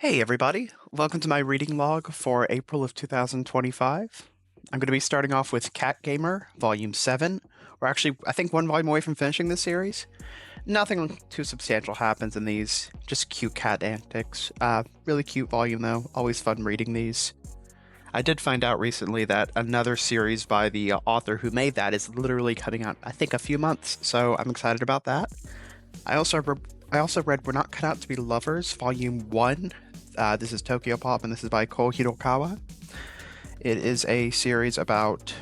Hey everybody, welcome to my reading log for April of 2025. I'm going to be starting off with Cat Gamer, Volume 7. We're actually, I think, one volume away from finishing this series. Nothing too substantial happens in these, just cute cat antics. Really cute volume though, always fun reading these. I did find out recently that another series by the author who made that is literally coming out, I think, a few months, so I'm excited about that. I also read We're Not Cut Out to Be Lovers, Volume 1. This is Tokyo Pop, and this is by Ko Hirokawa. It is a series about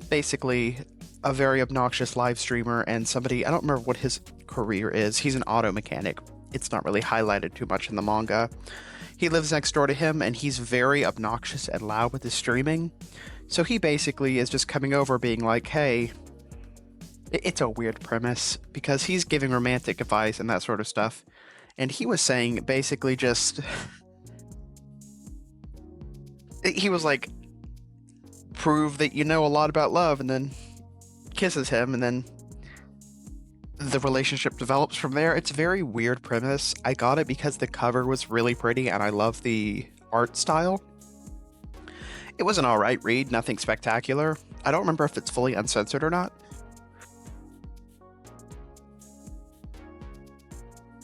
basically a very obnoxious live streamer and somebody, I don't remember what his career is. He's an auto mechanic. It's not really highlighted too much in the manga. He lives next door to him, and he's very obnoxious and loud with his streaming. So he basically is just coming over being like, hey, it's a weird premise because he's giving romantic advice and that sort of stuff. And he was saying basically just, he was like, prove that you know a lot about love, and then kisses him, and then the relationship develops from there. It's a very weird premise. I got it because the cover was really pretty and I love the art style. It was an alright read, nothing spectacular. I don't remember if it's fully uncensored or not.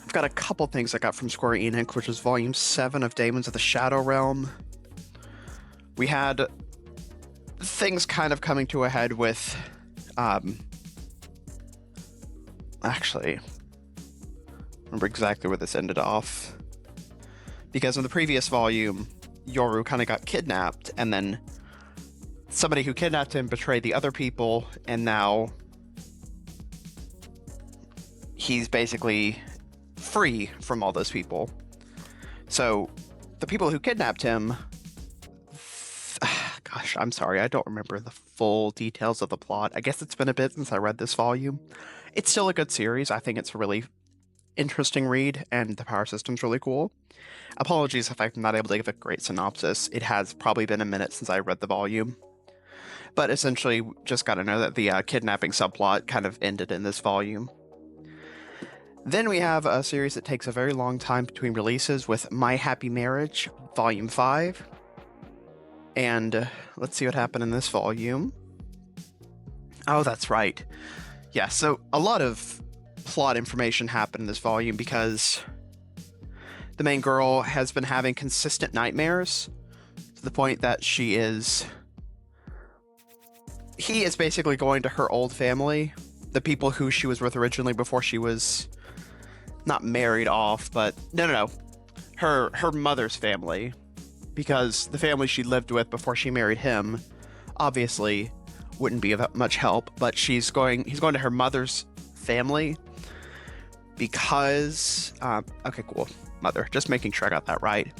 I've got a couple things I got from Square Enix, which is Volume 7 of Daemons of the Shadow Realm. We had things kind of coming to a head with, actually, I remember exactly where this ended off. Because in the previous volume, Yoru kind of got kidnapped, and then somebody who kidnapped him betrayed the other people, and now he's basically free from all those people. So the people who kidnapped him, gosh, I'm sorry, I don't remember the full details of the plot. I guess it's been a bit since I read this volume. It's still a good series. I think it's a really interesting read, and the power system's really cool. Apologies if I'm not able to give a great synopsis. It has probably been a minute since I read the volume. But essentially, just got to know that the kidnapping subplot kind of ended in this volume. Then we have a series that takes a very long time between releases with My Happy Marriage, Volume 5. And let's see what happened in this volume. Oh, that's right. Yeah, so a lot of plot information happened in this volume because the main girl has been having consistent nightmares to the point that he is basically going to her old family, the people who she was with originally before she was not married off, but no, her mother's family, because the family she lived with before she married him obviously wouldn't be of much help, but he's going to her mother's family because okay, cool, mother, just making sure I got that right.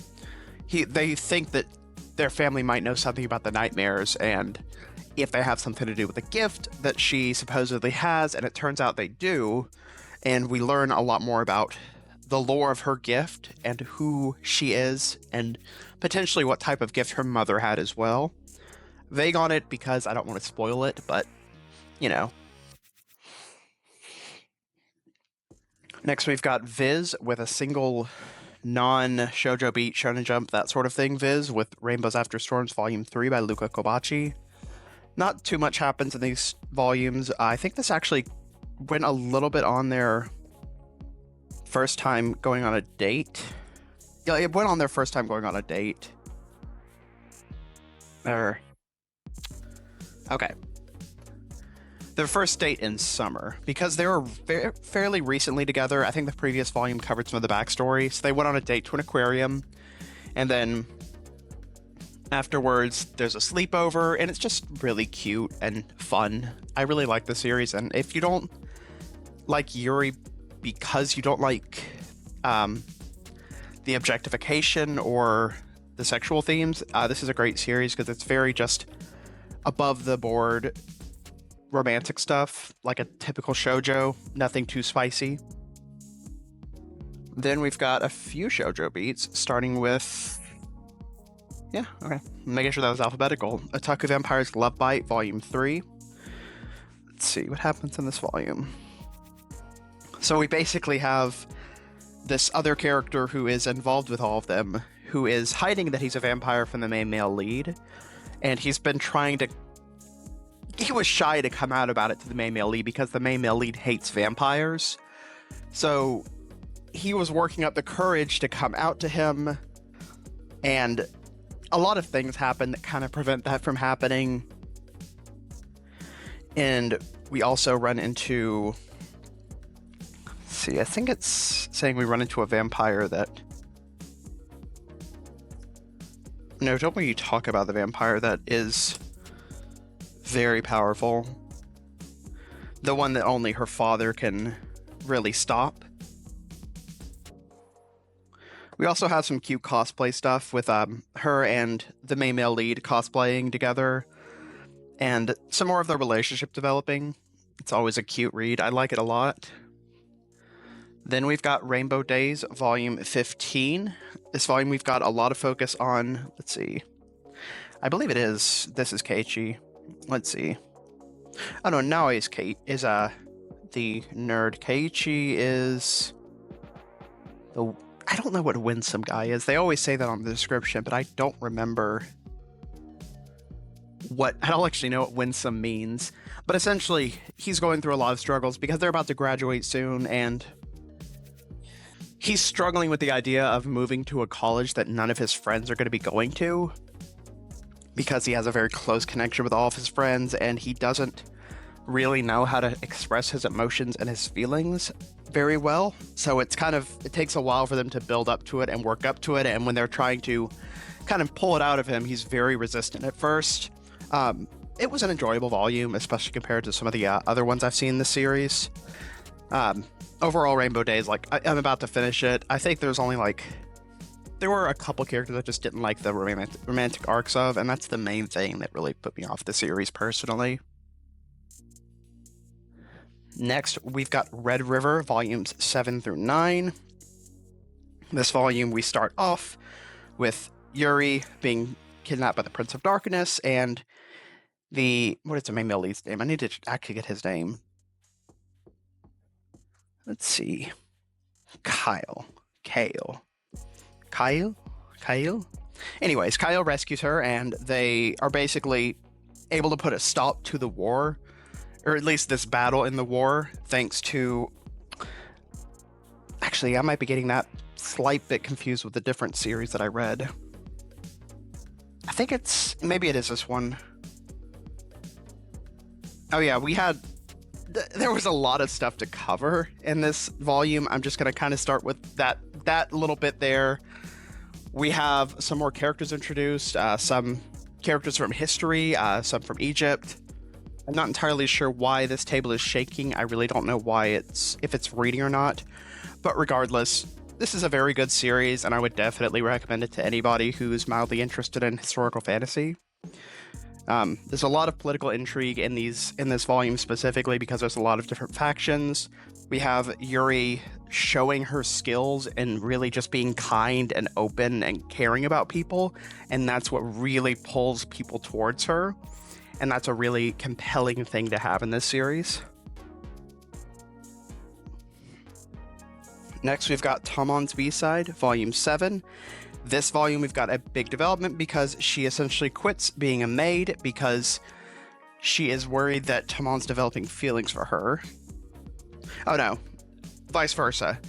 They think that their family might know something about the nightmares, and if they have something to do with the gift that she supposedly has, and it turns out they do, and we learn a lot more about the lore of her gift and who she is, and potentially what type of gift her mother had as well. Vague on it because I don't want to spoil it, but, you know. Next we've got Viz with a single non-shoujo beat, shonen jump, that sort of thing, Viz with Rainbows After Storms Volume 3 by Luca Kobachi. Not too much happens in these volumes. I think this actually went a little bit on their first time going on a date. Yeah, it went on their first time going on a date. Okay. Their first date in summer, because they were fairly recently together. I think the previous volume covered some of the backstory. So they went on a date to an aquarium, and then afterwards there's a sleepover, and it's just really cute and fun. I really like the series, and if you don't like Yuri because you don't like the objectification or the sexual themes, this is a great series because it's very just above the board romantic stuff, like a typical shoujo, nothing too spicy. Then we've got a few shoujo beats, starting with, yeah, okay, making sure that was alphabetical. Otaku Vampire's Love Bite, Volume 3. Let's see what happens in this volume. So we basically have this other character who is involved with all of them, who is hiding that he's a vampire from the main male lead, and he's been trying to... He was shy to come out about it to the main male lead because the main male lead hates vampires. So he was working up the courage to come out to him, and a lot of things happen that kind of prevent that from happening. And we also run into... Let's see, I think it's saying we run into a vampire that... No, don't you talk about the vampire that is very powerful. The one that only her father can really stop. We also have some cute cosplay stuff with her and the main male lead cosplaying together, and some more of their relationship developing. It's always a cute read. I like it a lot. Then we've got Rainbow Days, Volume 15. This volume we've got a lot of focus on, let's see. I believe it is, this is Keiichi. Let's see. Oh no, Naoi's Kate is the nerd. Keiichi is the... I don't know what Winsome Guy is. They always say that on the description, but I don't remember I don't actually know what winsome means. But essentially, he's going through a lot of struggles because they're about to graduate soon, and he's struggling with the idea of moving to a college that none of his friends are going to be going to, because he has a very close connection with all of his friends, and he doesn't really know how to express his emotions and his feelings very well. So it takes a while for them to build up to it and work up to it, and when they're trying to kind of pull it out of him, he's very resistant at first. It was an enjoyable volume, especially compared to some of the other ones I've seen in this series. Overall, Rainbow Days, I'm about to finish it. I think there's only there were a couple characters I just didn't like the romantic arcs of, and that's the main thing that really put me off the series personally. Next, we've got Red River, volumes 7 through 9. This volume, we start off with Yuri being kidnapped by the Prince of Darkness, and what is the main male lead's name? I need to actually get his name. Let's see. Kyle. Anyways, Kyle rescues her, and they are basically able to put a stop to the war, or at least this battle in the war, thanks to... Actually, I might be getting that slight bit confused with the different series that I read. I think maybe it is this one. Oh yeah, there was a lot of stuff to cover in this volume. I'm just going to kind of start with that little bit there. We have some more characters introduced, some characters from history, some from Egypt. I'm not entirely sure why this table is shaking. I really don't know if it's reading or not. But regardless, this is a very good series, and I would definitely recommend it to anybody who's mildly interested in historical fantasy. There's a lot of political intrigue in this volume specifically because there's a lot of different factions. We have Yuri showing her skills and really just being kind and open and caring about people, and that's what really pulls people towards her, and that's a really compelling thing to have in this series. Next, we've got Tamon's B-Side, Volume 7. This volume, we've got a big development because she essentially quits being a maid because she is worried that Tamon's developing feelings for her. Oh no, vice versa.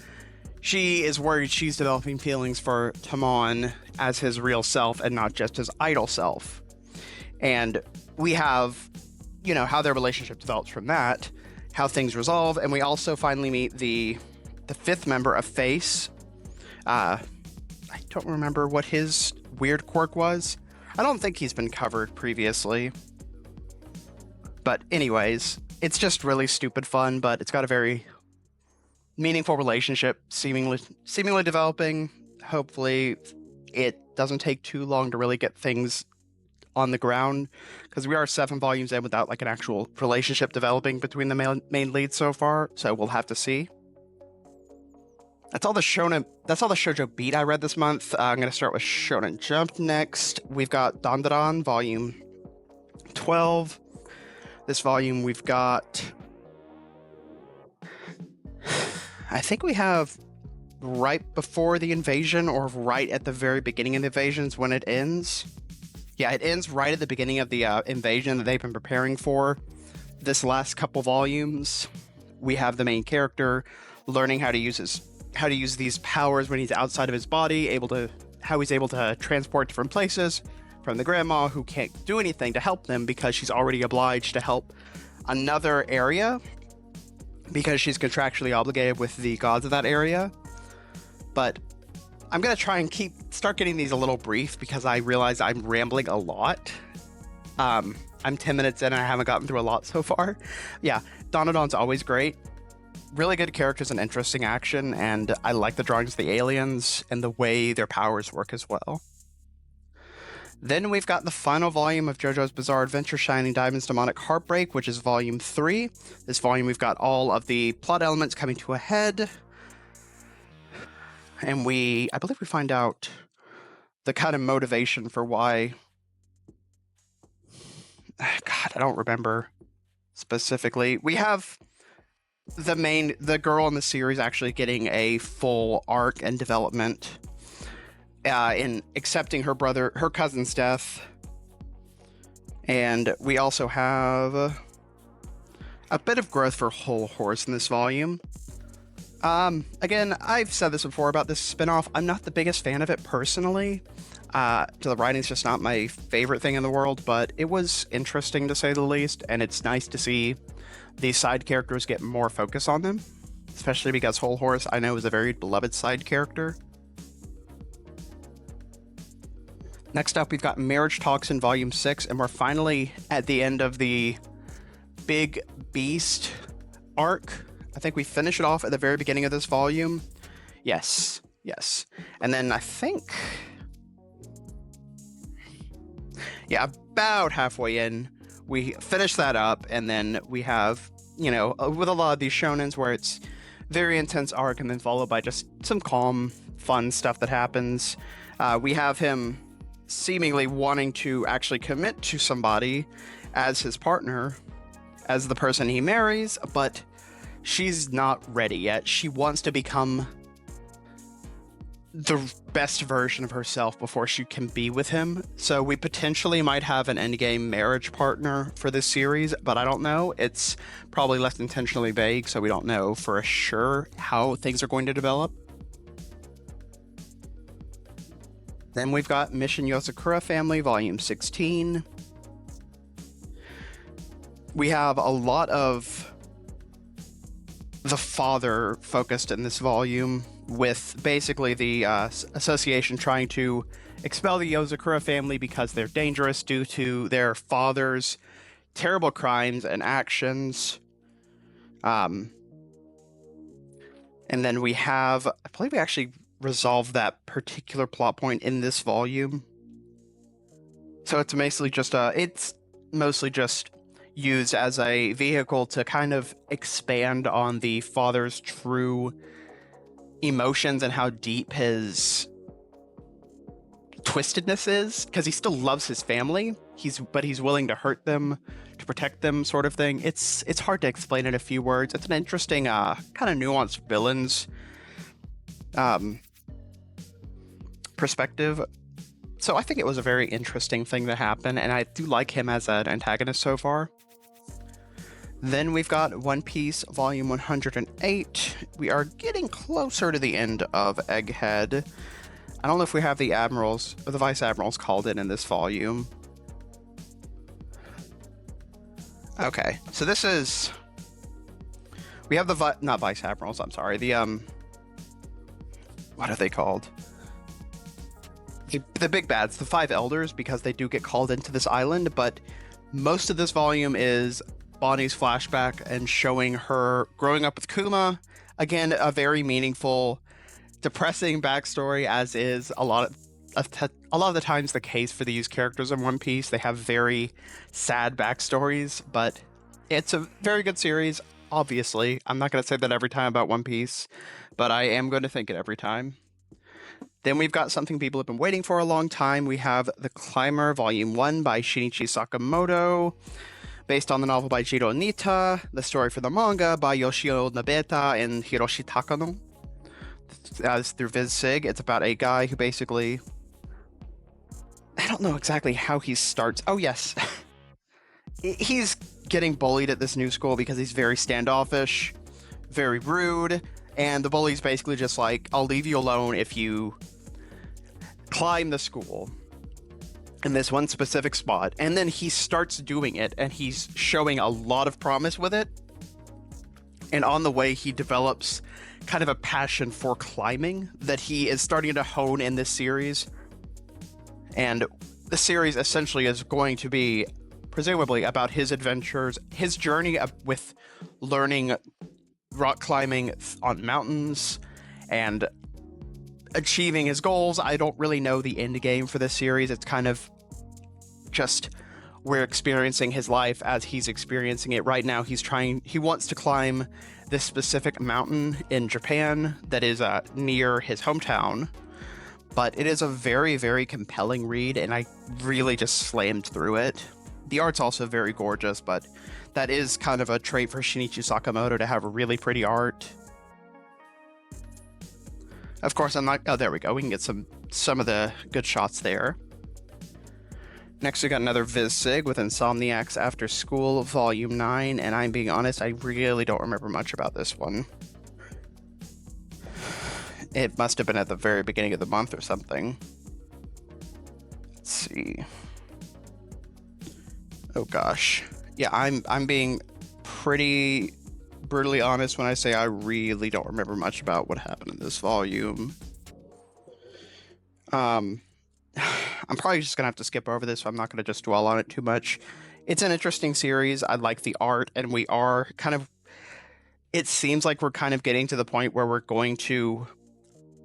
She is worried she's developing feelings for Tamon as his real self and not just his idol self. And we have, how their relationship develops from that, how things resolve, and we also finally meet the fifth member of Face. I don't remember what his weird quirk was. I don't think he's been covered previously. But anyways, it's just really stupid fun, but it's got a very meaningful relationship seemingly developing. Hopefully it doesn't take too long to really get things on the ground, because we are 7 volumes in without an actual relationship developing between the main leads so far, so we'll have to see. That's all the shoujo beat I read this month. I'm going to start with Shonen Jump next. We've got Dandadan, Volume 12. This volume we've got... I think we have right before the invasion or right at the very beginning of the invasions when it ends. Yeah, it ends right at the beginning of the invasion that they've been preparing for. This last couple volumes, we have the main character learning how to use these powers when he's outside of his body, how he's able to transport different places, from the grandma who can't do anything to help them because she's already obliged to help another area because she's contractually obligated with the gods of that area. But I'm going to try and start getting these a little brief because I realize I'm rambling a lot. I'm 10 minutes in and I haven't gotten through a lot so far. Yeah, Donadon's always great. Really good characters and interesting action, and I like the drawings of the aliens and the way their powers work as well. Then we've got the final volume of JoJo's Bizarre Adventure Shining Diamond's Demonic Heartbreak, which is volume 3. This volume we've got all of the plot elements coming to a head. And I believe we find out the kind of motivation for why... God, I don't remember specifically. We have the girl in the series actually getting a full arc and development in accepting her cousin's death. And we also have a bit of growth for Whole Horse in this volume. Again, I've said this before about this spinoff. I'm not the biggest fan of it personally. The writing's just not my favorite thing in the world, but it was interesting to say the least, and it's nice to see these side characters get more focus on them, especially because Whole Horse, I know, is a very beloved side character. Next up, we've got Marriage Talks in Volume 6, and we're finally at the end of the Big Beast arc. I think we finish it off at the very beginning of this volume. Yes. And then I think... yeah, about halfway in, we finish that up, and then we have, with a lot of these shonens where it's very intense arc and then followed by just some calm, fun stuff that happens. We have him seemingly wanting to actually commit to somebody as his partner, as the person he marries, but she's not ready yet. She wants to become the best version of herself before she can be with him. So we potentially might have an endgame marriage partner for this series, but I don't know. It's probably left intentionally vague, so we don't know for sure how things are going to develop. Then we've got Mission Yozakura Family, Volume 16. We have a lot of the father focused in this volume, with basically the association trying to expel the Yozakura family because they're dangerous due to their father's terrible crimes and actions. And then we have, I believe we actually resolved that particular plot point in this volume. So it's mostly just used as a vehicle to kind of expand on the father's true emotions and how deep his twistedness is, because he still loves his family, but he's willing to hurt them to protect them, sort of thing. It's hard to explain in a few words. It's an interesting kind of nuanced villain's perspective. So I think it was a very interesting thing that happened, and I do like him as an antagonist so far. Then we've got One Piece Volume 108. We are getting closer to the end of Egghead. I don't know if we have the admirals or the vice admirals called in this volume. Okay, so this is... we have the not vice admirals, I'm sorry. The what are they called? The big bads, the 5 elders, because they do get called into this island, but most of this volume is Bonnie's flashback and showing her growing up with Kuma. Again, a very meaningful, depressing backstory, as is a lot of the times the case for these characters in One Piece. They have very sad backstories, but it's a very good series. Obviously, I'm not going to say that every time about One Piece, but I am going to think it every time. Then we've got something people have been waiting for a long time. We have The Climber Volume 1 by Shinichi Sakamoto, based on the novel by Jiro Nita, the story for the manga by Yoshio Nobeta and Hiroshi Takano. through VizSig. It's about a guy who basically, I don't know exactly how he starts. Oh, yes. He's getting bullied at this new school because he's very standoffish, very rude, and the bully's basically just like, I'll leave you alone if you climb the school in this one specific spot. And then he starts doing it, and he's showing a lot of promise with it. And on the way, he develops kind of a passion for climbing that he is starting to hone in this series. And the series essentially is going to be presumably about his adventures, his journey with learning rock climbing on mountains and achieving his goals. I don't really know the end game for this series. It's kind of just we're experiencing his life as he's experiencing it right now. He wants to climb this specific mountain in Japan that is near his hometown. But it is a very, very compelling read, and I really just slammed through it. The art's also very gorgeous, but that is kind of a trait for Shinichi Sakamoto to have really pretty art. Of course, I'm not... Oh, there we go. We can get some of the good shots there. Next, we got another VizSig with Insomniacs After School, Volume 9, and I'm being honest, I really don't remember much about this one. It must have been at the very beginning of the month or something. Let's see. Oh gosh. Yeah, I'm being pretty brutally honest when I say I really don't remember much about what happened in this volume. I'm probably just gonna have to skip over this, so I'm not gonna just dwell on it too much. It's an interesting series. I like the art, and we are kind of... It seems like we're kind of getting to the point where we're going to...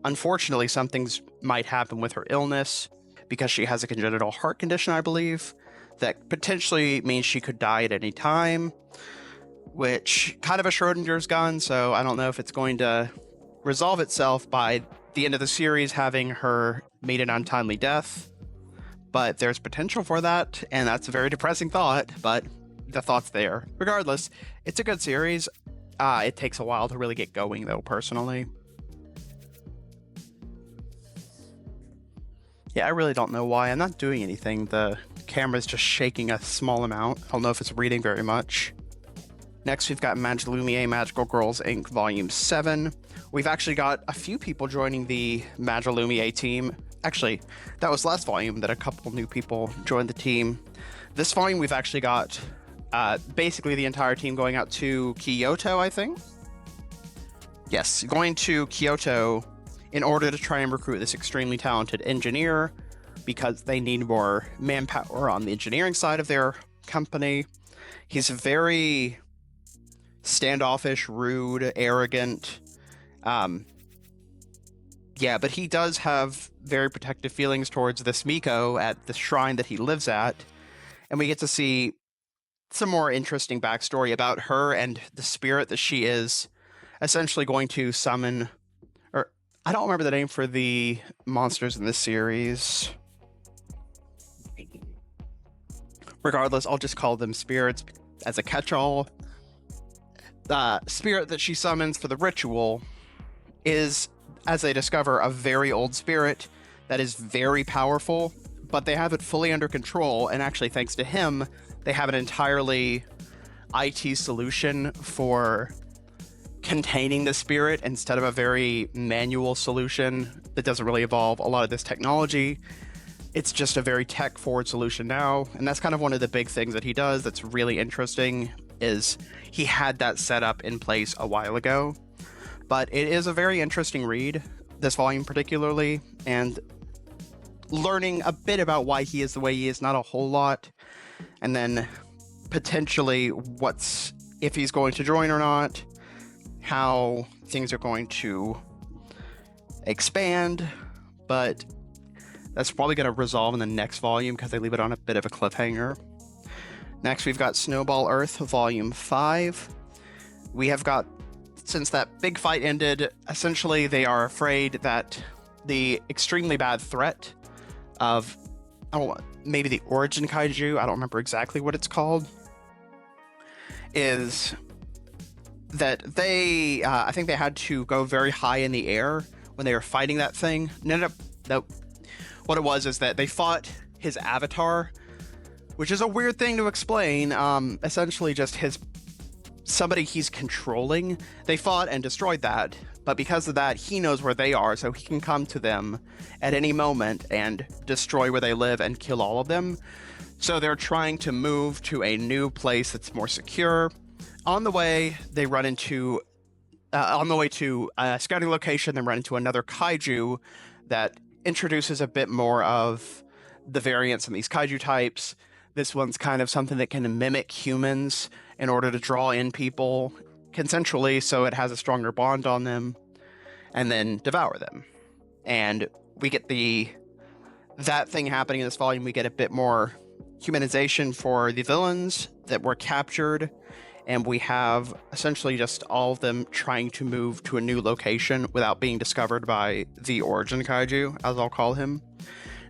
Unfortunately, some things might happen with her illness because she has a congenital heart condition, I believe, that potentially means she could die at any time, which kind of a Schrodinger's gun, so I don't know if it's going to resolve itself by the end of the series having her meet an untimely death, but there's potential for that, and that's a very depressing thought, but the thought's there. Regardless, it's a good series. It takes a while to really get going, though, personally. Yeah, I really don't know why. I'm not doing anything. The camera's just shaking a small amount. I don't know if it's reading very much. Next, we've got Magilumier Magical Girls Inc. Volume 7. We've actually got a few people joining the Magilumier team. Actually, that was last volume that a couple new people joined the team. This volume, we've actually got basically the entire team going out to Kyoto, I think? Yes, going to Kyoto in order to try and recruit this extremely talented engineer because they need more manpower on the engineering side of their company. He's very standoffish, rude, arrogant. Yeah, but he does have very protective feelings towards this Miko at the shrine that he lives at. And we get to see some more interesting backstory about her and the spirit that she is essentially going to summon. Or I don't remember the name for the monsters in this series. Regardless, I'll just call them spirits as a catch-all. The spirit that she summons for the ritual is, as they discover, a very old spirit that is very powerful, but they have it fully under control, and actually, thanks to him, they have an entirely IT solution for containing the spirit instead of a very manual solution that doesn't really involve a lot of this technology. It's just a very tech-forward solution now, and that's kind of one of the big things that he does that's really interesting, is he had that set up in place a while ago. But it is a very interesting read, this volume particularly, and learning a bit about why he is the way he is, not a whole lot, and then potentially if he's going to join or not, how things are going to expand, but that's probably going to resolve in the next volume because they leave it on a bit of a cliffhanger. Next, we've got Snowball Earth, Volume 5. We have got, since that big fight ended, essentially they are afraid that the extremely bad threat of, maybe the Origin Kaiju, I don't remember exactly what it's called, is that they, I think they had to go very high in the air when they were fighting that thing. No, what it was is that they fought his avatar, which is a weird thing to explain. Essentially just somebody he's controlling. They fought and destroyed that, but because of that, he knows where they are, so he can come to them at any moment and destroy where they live and kill all of them. So they're trying to move to a new place that's more secure. On the way, they run into, on the way to a scouting location, they run into another kaiju that introduces a bit more of the variants in these kaiju types. This one's kind of something that can mimic humans in order to draw in people consensually, so it has a stronger bond on them, and then devour them. And we get that thing happening in this volume. We get a bit more humanization for the villains that were captured, and we have essentially just all of them trying to move to a new location without being discovered by the origin kaiju, as I'll call him.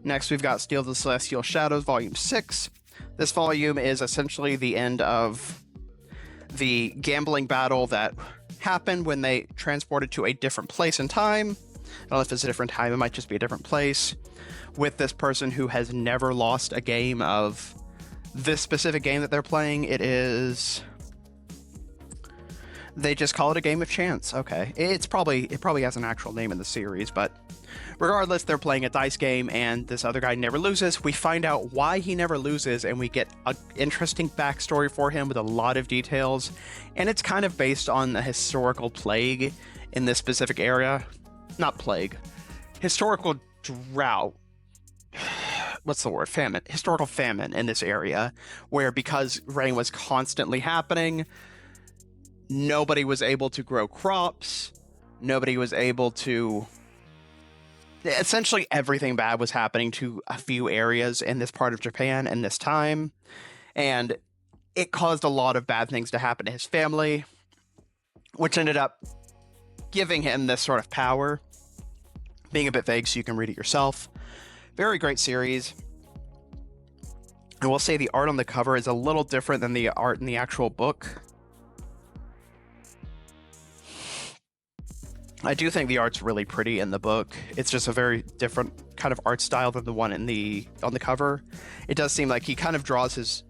Next, we've got Steel of the Celestial Shadows, Volume 6. This volume is essentially the end of the gambling battle that happened when they transported to a different place in time. I don't know if it's a different time, it might just be a different place, with this person who has never lost a game of this specific game that they're playing. They just call it a game of chance. Okay, it probably has an actual name in the series, but regardless, they're playing a dice game and this other guy never loses. We find out why he never loses, and we get an interesting backstory for him with a lot of details, and it's kind of based on the historical plague in this specific area. Not plague, historical drought. What's the word? Famine. Historical famine in this area, where because rain was constantly happening, nobody was able to grow crops. Nobody was able to... Essentially everything bad was happening to a few areas in this part of Japan in this time. And it caused a lot of bad things to happen to his family, which ended up giving him this sort of power. Being a bit vague, so you can read it yourself. Very great series. I will say the art on the cover is a little different than the art in the actual book. I do think the art's really pretty in the book. It's just a very different kind of art style than the one on the cover. It does seem like he kind of draws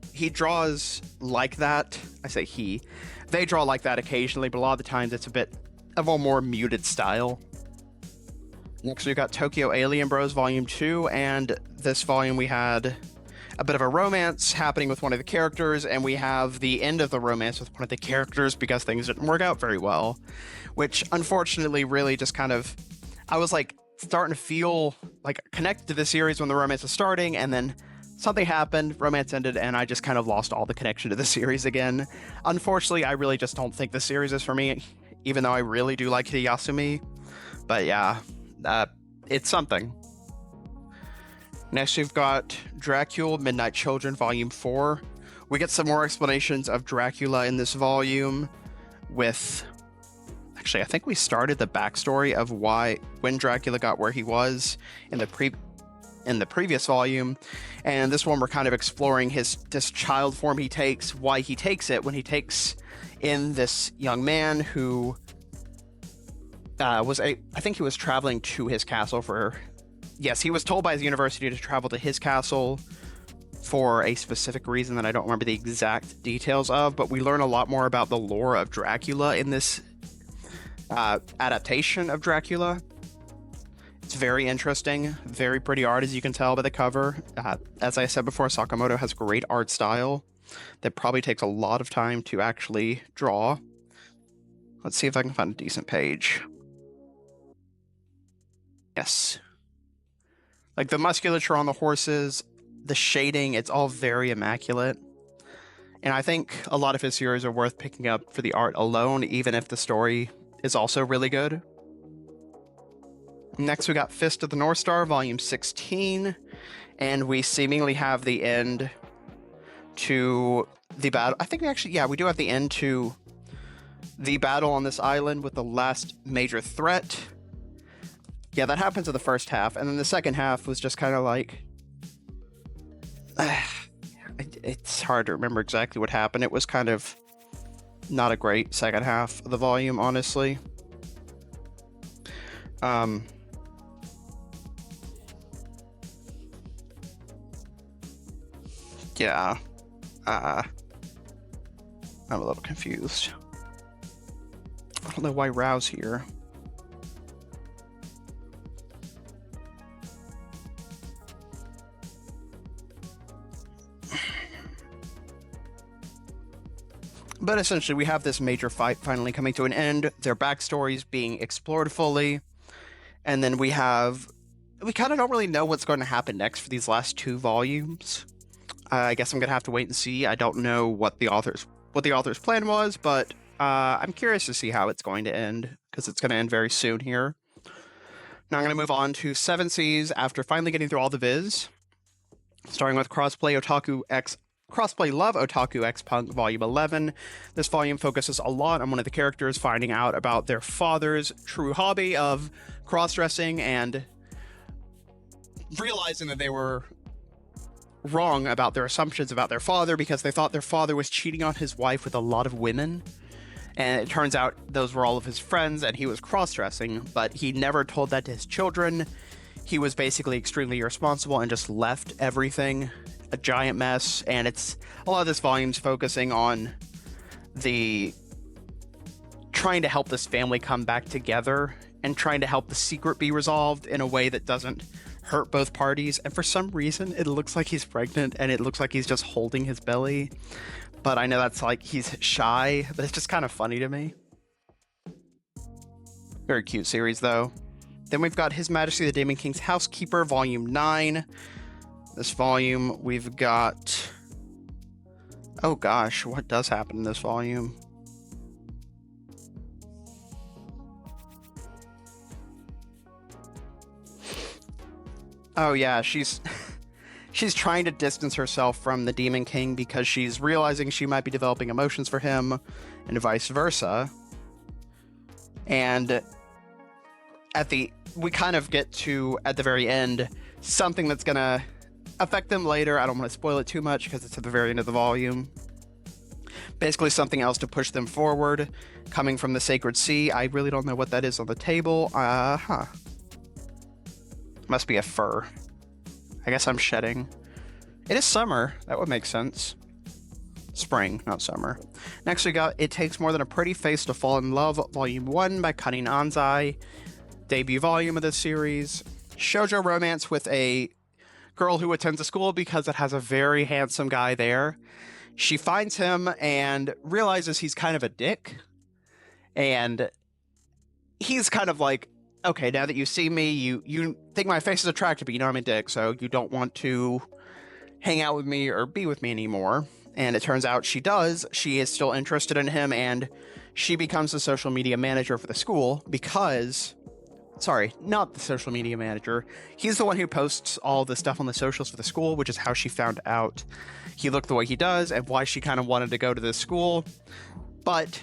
like that. I say they draw like that occasionally, but a lot of the times it's a bit of a more muted style. Next, we've got Tokyo Alien Bros Volume 2, and this volume we had a bit of a romance happening with one of the characters, and we have the end of the romance with one of the characters because things didn't work out very well, which unfortunately really just kind of... I was like starting to feel like connected to the series when the romance was starting, and then something happened, romance ended, and I just kind of lost all the connection to the series again. Unfortunately, I really just don't think the series is for me, even though I really do like Hideyasumi. But yeah, it's something. Next, we've got Dracula Midnight Children Volume 4. We get some more explanations of Dracula in this volume with... Actually, I think we started the backstory of when Dracula got where he was in the previous volume. And this one, we're kind of exploring this child form he takes, why he takes it, when he takes in this young man who I think he was traveling to his castle for... Yes, he was told by his university to travel to his castle for a specific reason that I don't remember the exact details of, but we learn a lot more about the lore of Dracula in this adaptation of Dracula. It's very interesting, very pretty art, as you can tell by the cover. As I said before, Sakamoto has great art style that probably takes a lot of time to actually draw. Let's see if I can find a decent page. Yes. Like the musculature on the horses, the shading, it's all very immaculate. And I think a lot of his series are worth picking up for the art alone, even if the story is also really good. Next, we got Fist of the North Star, Volume 16. And we seemingly have the end to the battle. I think we do have the end to the battle on this island with the last major threat. Yeah, that happens in the first half, and then the second half was just kind of like... it's hard to remember exactly what happened. It was kind of not a great second half of the volume, honestly. Um, yeah. I'm a little confused. I don't know why Rao's here. But essentially, we have this major fight finally coming to an end, their backstories being explored fully, and then we kind of don't really know what's going to happen next for these last 2 volumes. I guess I'm going to have to wait and see. I don't know what the author's plan was, but I'm curious to see how it's going to end, because it's going to end very soon here. Now I'm going to move on to 7 Seas after finally getting through all the viz, starting with Crossplay Love Otaku X Punk Volume 11. This volume focuses a lot on one of the characters finding out about their father's true hobby of cross-dressing and realizing that they were wrong about their assumptions about their father, because they thought their father was cheating on his wife with a lot of women. And it turns out those were all of his friends and he was cross-dressing, but he never told that to his children. He was basically extremely irresponsible and just left everything a giant mess. And it's a lot of this volume's focusing on the trying to help this family come back together and trying to help the secret be resolved in a way that doesn't hurt both parties. And for some reason, it looks like he's pregnant and it looks like he's just holding his belly. But I know that's like he's shy, but it's just kind of funny to me. Very cute series, though. Then we've got His Majesty the Demon King's Housekeeper, Volume 9. This volume, we've got... Oh gosh, what does happen in this volume? Oh yeah, she's trying to distance herself from the Demon King because she's realizing she might be developing emotions for him, and vice versa. And we kind of get to, at the very end, something that's gonna affect them later. I don't want to spoil it too much because it's at the very end of the volume. Basically something else to push them forward, coming from the Sacred Sea. I really don't know what that is on the table. Must be a fur. I guess I'm shedding. It is summer. That would make sense. Spring, not summer. Next we got It Takes More Than a Pretty Face to Fall in Love, Volume 1 by Cunning Anzai. Debut volume of this series. Shoujo romance with a girl who attends a school because it has a very handsome guy there. She finds him and realizes he's kind of a dick. And he's kind of like, okay, now that you see me, you think my face is attractive, but you know I'm a dick, so you don't want to hang out with me or be with me anymore. And it turns out she does. She is still interested in him, and she becomes the social media manager for the school because... Sorry, not the social media manager. He's the one who posts all the stuff on the socials for the school, which is how she found out he looked the way he does and why she kind of wanted to go to this school. But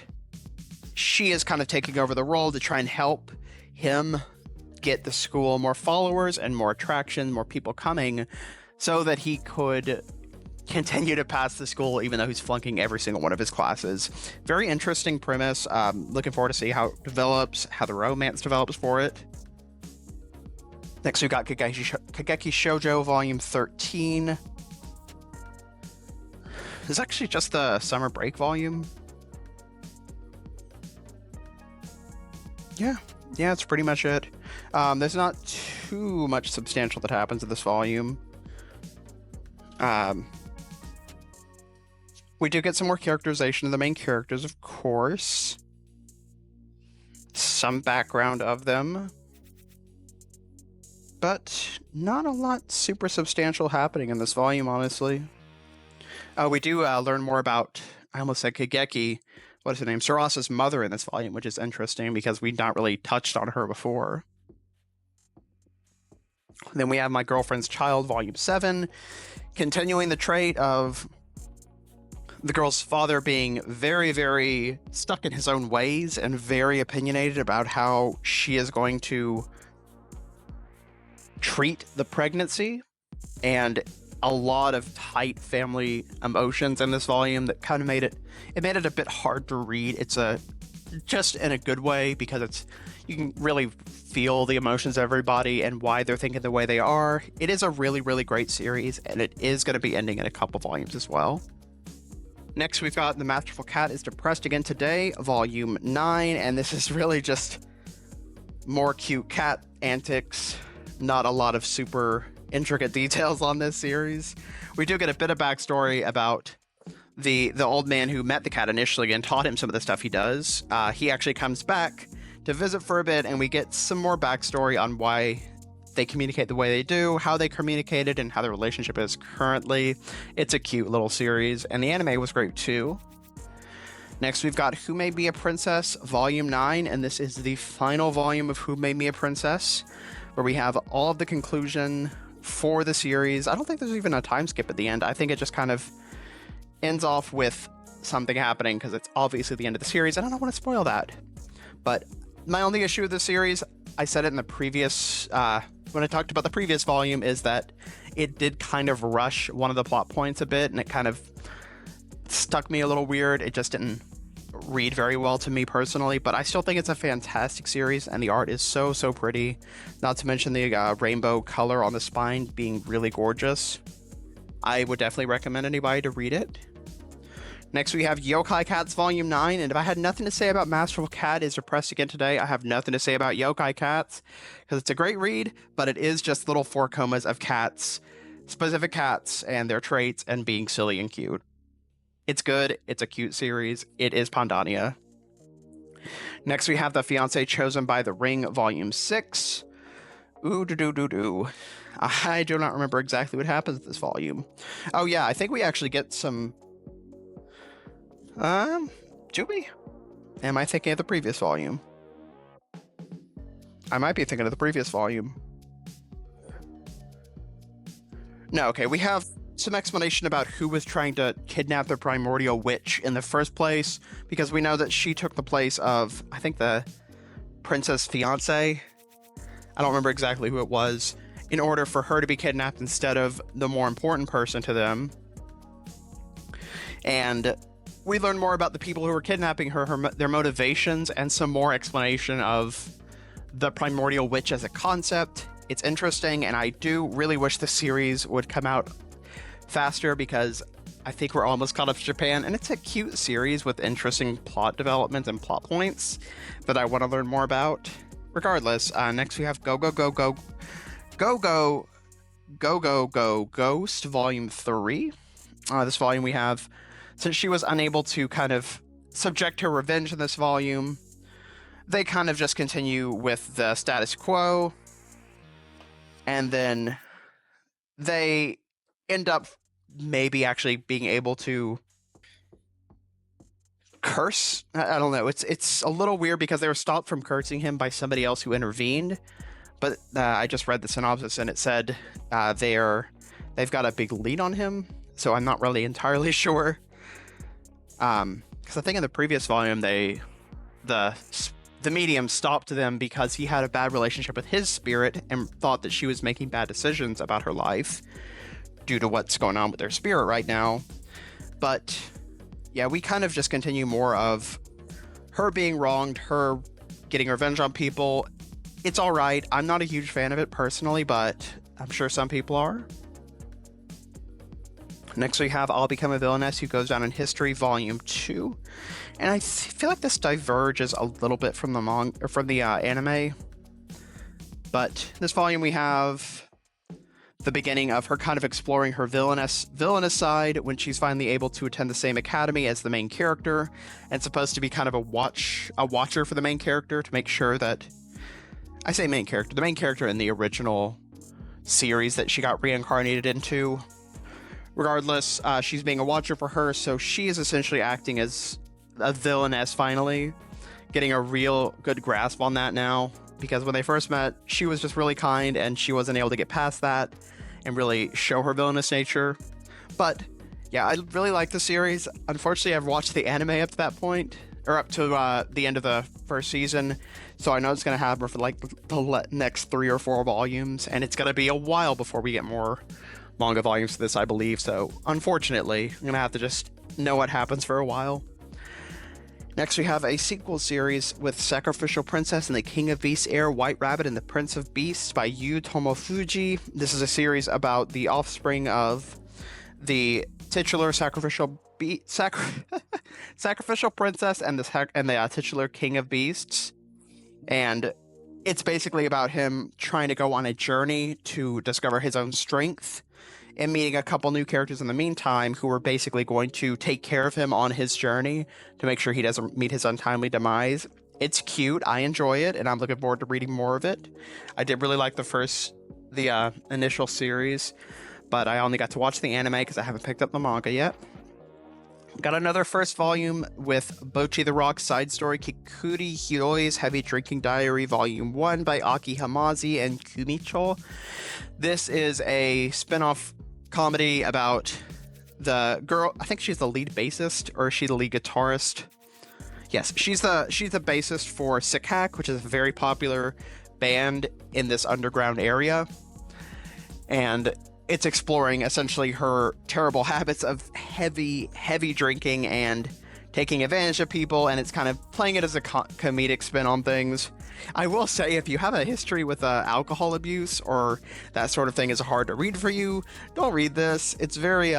she is kind of taking over the role to try and help him get the school more followers and more attraction, more people coming, so that he could continue to pass the school even though he's flunking every single one of his classes. Very interesting premise. Looking forward to see how it develops, how the romance develops for it. Next we've got Kageki Shoujo Volume 13. This is actually just the summer break volume. Yeah, that's pretty much it. There's not too much substantial that happens in this volume. We do get some more characterization of the main characters, of course. Some background of them. But not a lot super substantial happening in this volume, honestly. We do learn more about, I almost said Kageki, what is her name? Sarasa's mother in this volume, which is interesting because we've not really touched on her before. Then we have My Girlfriend's Child, Volume 7, continuing the trait of the girl's father being very, very stuck in his own ways and very opinionated about how she is going to treat the pregnancy, and a lot of tight family emotions in this volume that kind of made it a bit hard to read. It's a just in a good way, because you can really feel the emotions of everybody and why they're thinking the way they are. It is a really, really great series, and it is going to be ending in a couple volumes as well. Next, we've got The Masterful Cat is Depressed Again Today, Volume 9, and this is really just more cute cat antics. Not a lot of super intricate details on this series. We do get a bit of backstory about the old man who met the cat initially and taught him some of the stuff he does. He actually comes back to visit for a bit, and we get some more backstory on why they communicate the way they do, how they communicated, and how their relationship is currently. It's a cute little series, and the anime was great too. Next, we've got Who Made Me a Princess, Volume 9, and this is the final volume of Who Made Me a Princess, where we have all of the conclusion for the series. I don't think there's even a time skip at the end. I think it just kind of ends off with something happening, because it's obviously the end of the series, and I don't want to spoil that. But my only issue with the series, I said it in the previous, when I talked about the previous volume, is that it did kind of rush one of the plot points a bit, and it kind of stuck me a little weird. It just didn't read very well to me personally, but I still think it's a fantastic series, and the art is so, so pretty. Not to mention the rainbow color on the spine being really gorgeous. I would definitely recommend anybody to read it. Next, we have Yokai Cats Volume 9, and if I had nothing to say about Masterful Cat is Depressed Again Today, I have nothing to say about Yokai Cats, because it's a great read, but it is just little 4 comas of cats, specific cats, and their traits, and being silly and cute. It's good, it's a cute series, it is Pandania. Next, we have The Fiancé Chosen by the Ring Volume 6. Ooh-doo-doo-doo-doo. I do not remember exactly what happens in this volume. Oh yeah, I think we actually get some... do we? Am I thinking of the previous volume? I might be thinking of the previous volume. No, okay, we have some explanation about who was trying to kidnap the primordial witch in the first place, because we know that she took the place of, I think, the princess fiance. I don't remember exactly who it was, in order for her to be kidnapped instead of the more important person to them. And we learn more about the people who were kidnapping her, their motivations, and some more explanation of the primordial witch as a concept. It's interesting, and I do really wish the series would come out faster, because I think we're almost caught up to Japan, and it's a cute series with interesting plot developments and plot points that I want to learn more about. Regardless, next we have Go Go Go Go Go Go Go Go Go Ghost Volume 3. This volume we have, since she was unable to kind of subject her revenge in this volume, they kind of just continue with the status quo, and then they end up maybe actually being able to curse. I don't know. It's a little weird, because they were stopped from cursing him by somebody else who intervened. But I just read the synopsis, and it said they've got a big lead on him. So I'm not really entirely sure. Because I think in the previous volume, the medium stopped them because he had a bad relationship with his spirit and thought that she was making bad decisions about her life due to what's going on with their spirit right now. But yeah, we kind of just continue more of her being wronged, her getting revenge on people. It's all right. I'm not a huge fan of it personally, but I'm sure some people are. Next, we have I'll Become a Villainess Who Goes Down in History, Volume 2. And I feel like this diverges a little bit from the manga, or from the anime. But this volume we have the beginning of her kind of exploring her villainous side when she's finally able to attend the same academy as the main character, and supposed to be kind of a watcher for the main character to make sure that, I say main character, the main character in the original series that she got reincarnated into. Regardless, she's being a watcher for her, so she is essentially acting as a villainess finally, getting a real good grasp on that now, because when they first met, she was just really kind, and she wasn't able to get past that and really show her villainous nature. But yeah, I really like the series. Unfortunately, I've watched the anime up to that point, or up to the end of the first season, so I know it's going to happen for like the next 3 or 4 volumes, and it's going to be a while before we get more manga volumes to this, I believe. So unfortunately, I'm going to have to just know what happens for a while. Next, we have a sequel series with Sacrificial Princess and the King of Beasts heir, White Rabbit and the Prince of Beasts by Yu Tomofuji. This is a series about the offspring of the titular Sacrificial Princess and the titular King of Beasts. And it's basically about him trying to go on a journey to discover his own strength and meeting a couple new characters in the meantime who are basically going to take care of him on his journey to make sure he doesn't meet his untimely demise. It's cute. I enjoy it, and I'm looking forward to reading more of it. I did really like the initial series, but I only got to watch the anime because I haven't picked up the manga yet. Got another first volume with Bocchi the Rock side story Kikuri Hiroi's Heavy Drinking Diary Volume 1 by Aki Hamazi and Kumicho. This is a spin-off comedy about the girl. I think she's the lead bassist, or is she the lead guitarist? Yes, she's the bassist for Sick Hack, which is a very popular band in this underground area. And it's exploring essentially her terrible habits of heavy drinking and taking advantage of people, and it's kind of playing it as a comedic spin on things. I will say, if you have a history with alcohol abuse or that sort of thing is hard to read for you, don't read this. It's very,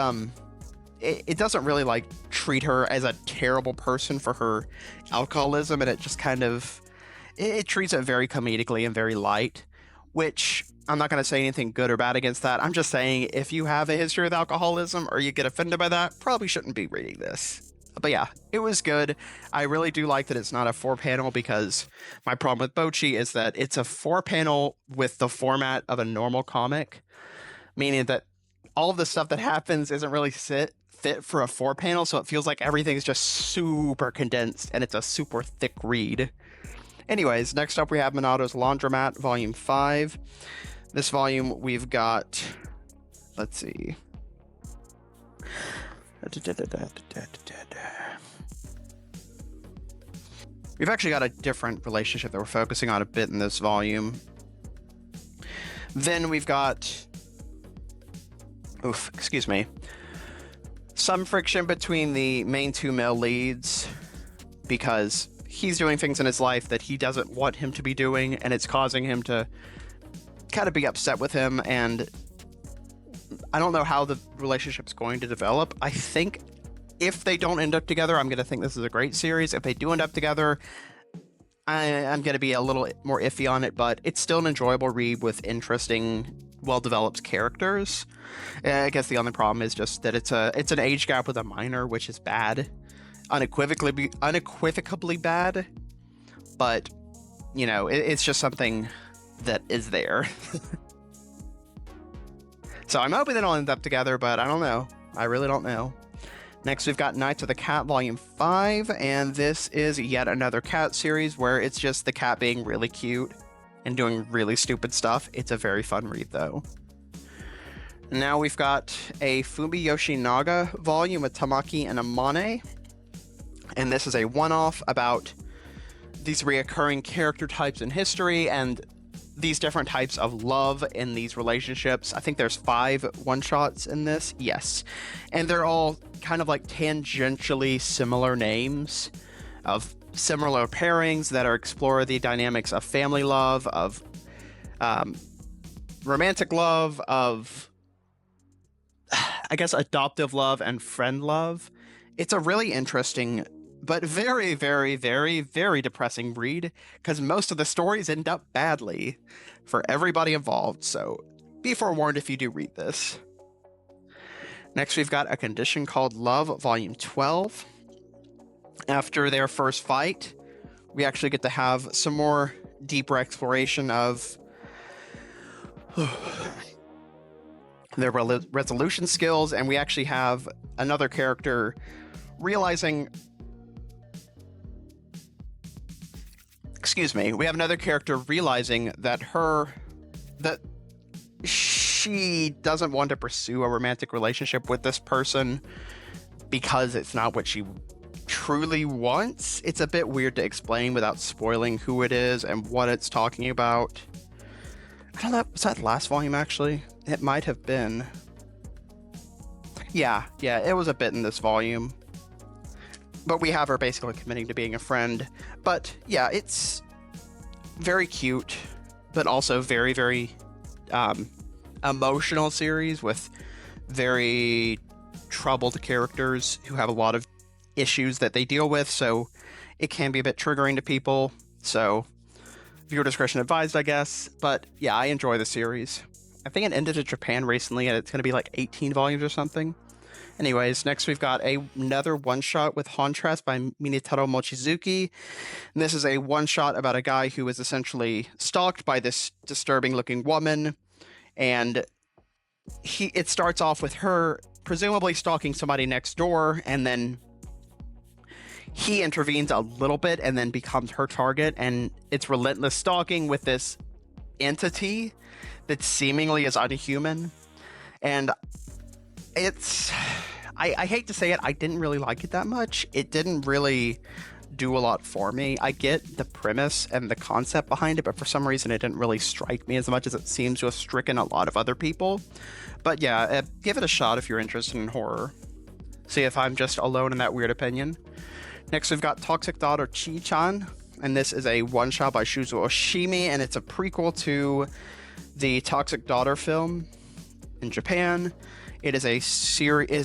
it doesn't really like treat her as a terrible person for her alcoholism, and it just kind of, it treats it very comedically and very light, which I'm not going to say anything good or bad against that. I'm just saying, if you have a history with alcoholism or you get offended by that, probably shouldn't be reading this. But yeah, it was good. I really do like that it's not a 4-panel, because my problem with Bocchi is that it's a 4-panel with the format of a normal comic, meaning that all of the stuff that happens isn't really fit for a 4-panel, so it feels like everything's just super condensed and it's a super thick read. Anyways, next up we have Minato's Laundromat Volume 5. This volume we've got, let's see. We've actually got a different relationship that we're focusing on a bit in this volume. Then we've got, some friction between the main two male leads, because he's doing things in his life that he doesn't want him to be doing, and it's causing him to kind of be upset with him, and I don't know how the relationship's going to develop. I think if they don't end up together, I'm going to think this is a great series. If they do end up together, I'm going to be a little more iffy on it, but it's still an enjoyable read with interesting, well-developed characters. I guess the only problem is just that it's an age gap with a minor, which is bad. Unequivocally bad, but, you know, it's just something that is there. So I'm hoping they don't end up together, but I don't know. I really don't know. Next, we've got Knights of the Cat Volume 5, and this is yet another cat series where it's just the cat being really cute and doing really stupid stuff. It's a very fun read, though. Now we've got a Fumi Yoshinaga volume with Tamaki and Amane, and this is a one-off about these reoccurring character types in history and these different types of love in these relationships. I think there's 5 one-shots in this. Yes. And they're all kind of like tangentially similar names of similar pairings that are explore the dynamics of family love, of romantic love, of, I guess, adoptive love and friend love. It's a really interesting but very, very, very, very depressing read, because most of the stories end up badly for everybody involved, so be forewarned if you do read this. Next, we've got A Condition Called Love, Volume 12. After their first fight, we actually get to have some more deeper exploration of their resolution skills, and we actually have another character realizing... we have another character realizing that she doesn't want to pursue a romantic relationship with this person because it's not what she truly wants. It's a bit weird to explain without spoiling who it is and what it's talking about. I don't know, was that last volume actually? It might have been. Yeah, it was a bit in this volume. but we have her basically committing to being a friend. But yeah, it's very cute, but also very, very emotional series with very troubled characters who have a lot of issues that they deal with, so it can be a bit triggering to people. So viewer discretion advised, I guess. But yeah, I enjoy the series. I think it ended in Japan recently, and it's going to be like 18 volumes or something. Anyways, next we've got another one-shot with Contrast by Minetaro Mochizuki. And this is a one-shot about a guy who is essentially stalked by this disturbing-looking woman, and it starts off with her presumably stalking somebody next door, and then he intervenes a little bit and then becomes her target, and it's relentless stalking with this entity that seemingly is unhuman. And it's... I hate to say it, I didn't really like it that much. It didn't really do a lot for me. I get the premise and the concept behind it, but for some reason it didn't really strike me as much as it seems to have stricken a lot of other people. But yeah, give it a shot if you're interested in horror. See if I'm just alone in that weird opinion. Next, we've got Toxic Daughter Chi-chan, and this is a one-shot by Shuzo Oshimi, and it's a prequel to the Toxic Daughter film in Japan. It is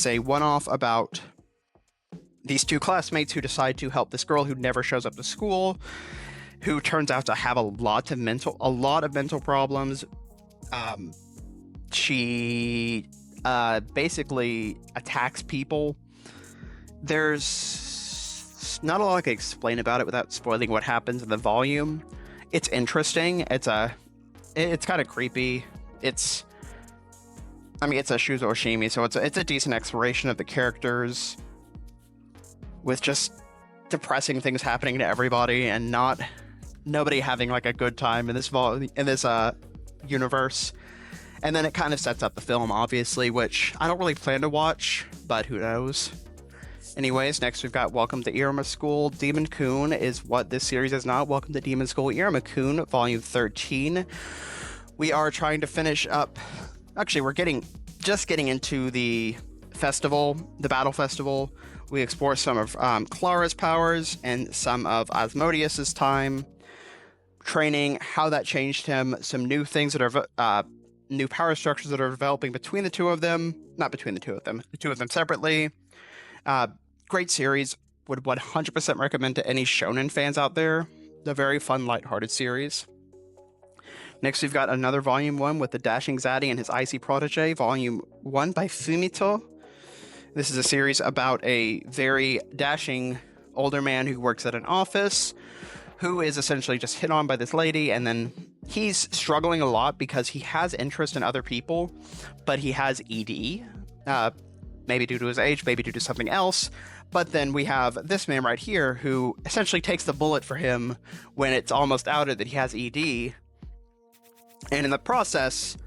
a one-off about these two classmates who decide to help this girl who never shows up to school, who turns out to have a lot of mental problems. She basically attacks people. There's not a lot I can explain about it without spoiling what happens in the volume. It's interesting. It's kind of creepy. It's a Shuzo Oshimi, so it's a decent exploration of the characters with just depressing things happening to everybody and nobody having like a good time in this universe. And then it kind of sets up the film, obviously, which I don't really plan to watch, but who knows. Anyways, next we've got Welcome to Iruma School. Demon-kun is what this series is not. Welcome to Demon School Iruma-kun, Volume 13. We are trying to finish up... Actually, we're just getting into the festival, the battle festival. We explore some of Clara's powers and some of Asmodeus's time training, how that changed him, some new things that are new power structures that are developing between the two of them. Not between the two of them separately. Great series. Would 100% recommend to any shonen fans out there. A very fun, lighthearted series. Next, we've got another Volume 1 with the Dashing Zaddy and his icy protege, Volume 1 by Fumito. This is a series about a very dashing older man who works at an office, who is essentially just hit on by this lady, and then he's struggling a lot because he has interest in other people, but he has ED, maybe due to his age, maybe due to something else. But then we have this man right here who essentially takes the bullet for him when it's almost outed that he has ED, and in the process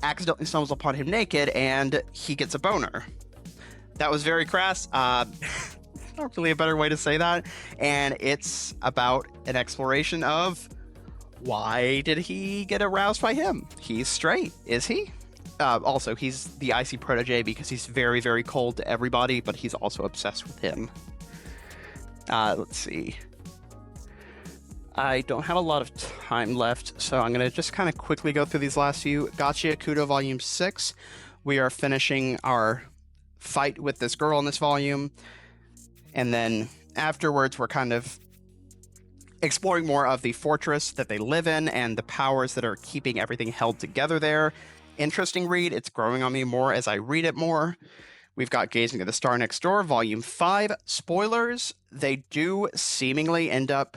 accidentally stumbles upon him naked and he gets a boner. That was very crass. Not really a better way to say that. And it's about an exploration of why did he get aroused by him? He's straight, is he? Also, he's the icy protege because he's very, very cold to everybody, but he's also obsessed with him. Let's see. I don't have a lot of time left, so I'm going to just kind of quickly go through these last few. Gachia Kudo Volume 6. We are finishing our fight with this girl in this volume, and then afterwards we're kind of exploring more of the fortress that they live in and the powers that are keeping everything held together there. Interesting read. It's growing on me more as I read it more. We've got Gazing at the Star Next Door, Volume 5. Spoilers, they do seemingly end up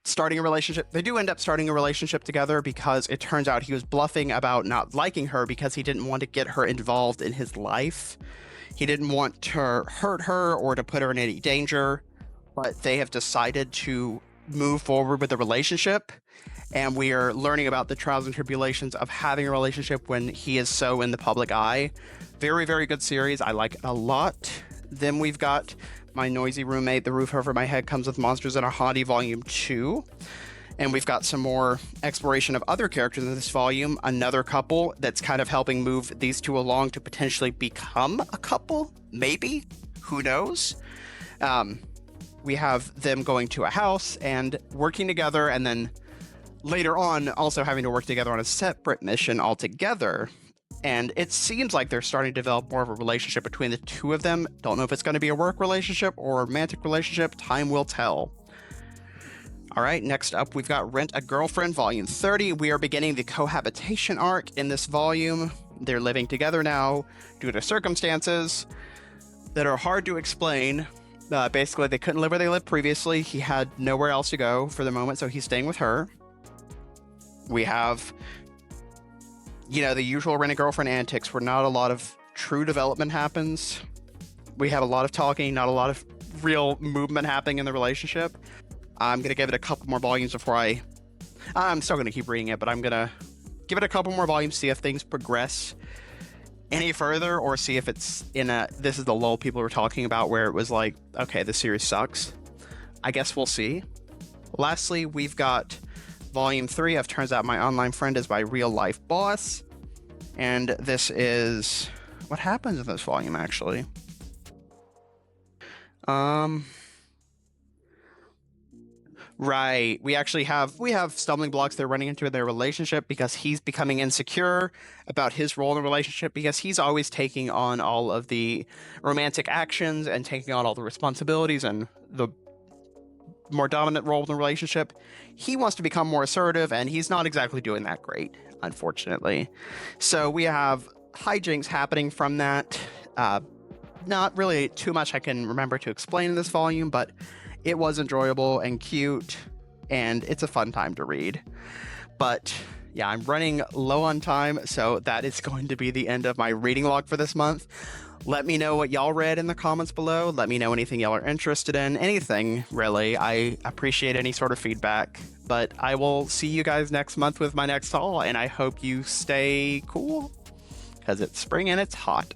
starting a relationship. They do end up starting a relationship together because it turns out he was bluffing about not liking her because he didn't want to get her involved in his life. He didn't want to hurt her or to put her in any danger, but they have decided to move forward with the relationship. And we are learning about the trials and tribulations of having a relationship when he is so in the public eye. Very, very good series. I like it a lot. Then we've got My Noisy Roommate, The Roof Over My Head Comes with Monsters in a Hottie, Volume 2. And we've got some more exploration of other characters in this volume. Another couple that's kind of helping move these two along to potentially become a couple, maybe. Who knows? We have them going to a house and working together, and then later on also having to work together on a separate mission altogether. And it seems like they're starting to develop more of a relationship between the two of them. Don't know if it's going to be a work relationship or a romantic relationship. Time will tell. All right, next up, we've got Rent a Girlfriend, Volume 30. We are beginning the cohabitation arc in this volume. They're living together now due to circumstances that are hard to explain. Basically, they couldn't live where they lived previously. He had nowhere else to go for the moment, so he's staying with her. We have, the usual Rent-A-Girlfriend antics where not a lot of true development happens. We have a lot of talking, not a lot of real movement happening in the relationship. I'm going to give it a couple more volumes before I'm still going to keep reading it, but I'm going to give it a couple more volumes, see if things progress any further, or see if it's this is the lull people were talking about where it was like, okay, the series sucks. I guess we'll see. Lastly, we've got Volume 3 of Turns Out My Online Friend is by Real Life Boss. And this is... what happens in this volume, actually? Right. We have stumbling blocks they're running into in their relationship because he's becoming insecure about his role in the relationship because he's always taking on all of the romantic actions and taking on all the responsibilities and the more dominant role in the relationship. He wants to become more assertive, and he's not exactly doing that great, unfortunately. So we have hijinks happening from that. Not really too much I can remember to explain in this volume, but it was enjoyable and cute, and it's a fun time to read. But yeah, I'm running low on time, so that is going to be the end of my reading log for this month. Let me know what y'all read in the comments below. Let me know anything y'all are interested in. Anything, really. I appreciate any sort of feedback. But I will see you guys next month with my next haul, and I hope you stay cool, because it's spring and it's hot.